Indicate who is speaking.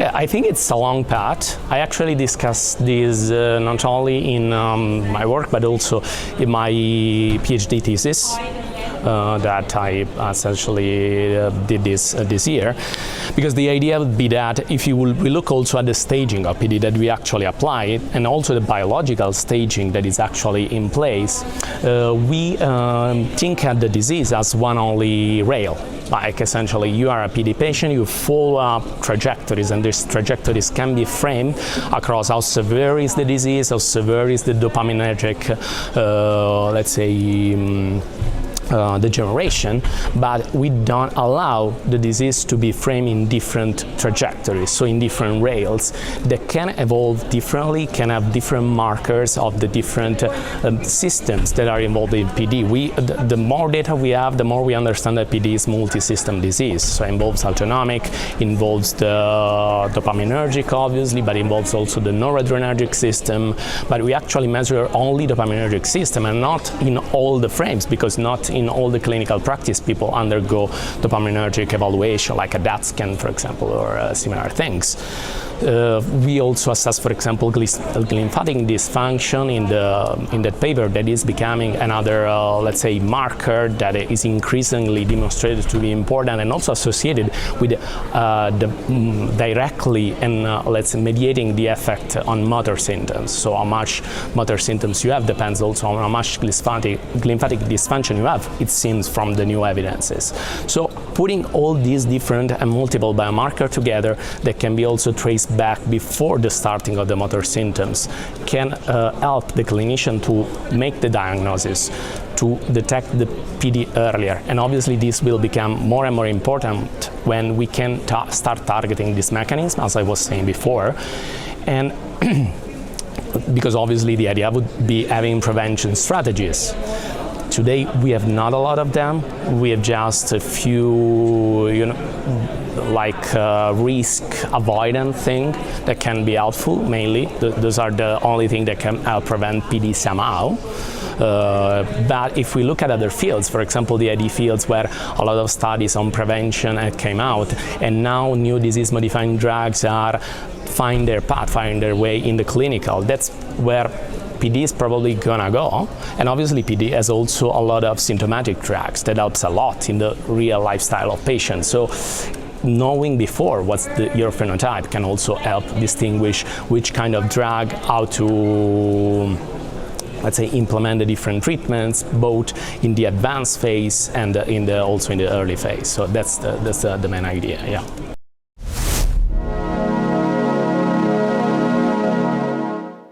Speaker 1: Yeah, I think it's a long path. I actually discussed this not only in my work, but also in my PhD thesis that I essentially did this year. Because the idea would be that if we look also at the staging of PD that we actually apply, and also the biological staging that is actually in place, we think at the disease as one only rail. Like essentially you are a PD patient, you follow up trajectories, and these trajectories can be framed across how severe is the disease, how severe is the dopaminergic, let's say, degeneration, but we don't allow the disease to be framed in different trajectories, so in different rails that can evolve differently, can have different markers of the different systems that are involved in PD. The more data we have, the more we understand that PD is multi-system disease. So it involves autonomic, involves the dopaminergic obviously, but involves also the noradrenergic system. But we actually measure only dopaminergic system and not in all the frames, because not in all the clinical practice people undergo dopaminergic evaluation, like a DAT scan, for example, or similar things. We also assess, for example, glymphatic dysfunction in that paper that is becoming another, let's say, marker that is increasingly demonstrated to be important and also associated with directly and let's say mediating the effect on motor symptoms. So how much motor symptoms you have depends also on how much glymphatic dysfunction you have, it seems, from the new evidences. So putting all these different and multiple biomarkers together that can be also traced back before the starting of the motor symptoms can help the clinician to make the diagnosis, to detect the PD earlier. And obviously this will become more and more important when we can start targeting this mechanism, as I was saying before. And because obviously the idea would be having prevention strategies. Today we have not a lot of them. We have just a few, like risk avoidant thing that can be helpful mainly. Those are the only thing that can help prevent PD somehow. But if we look at other fields, for example, the ID fields where a lot of studies on prevention came out, and now new disease-modifying drugs are finding their path, finding their way in the clinical, that's where PD is probably gonna go. And obviously PD has also a lot of symptomatic drugs that helps a lot in the real lifestyle of patients. So knowing before what's your phenotype can also help distinguish which kind of drug, how to, let's say, implement the different treatments, both in the advanced phase and also in the early phase. So that's the main idea, yeah.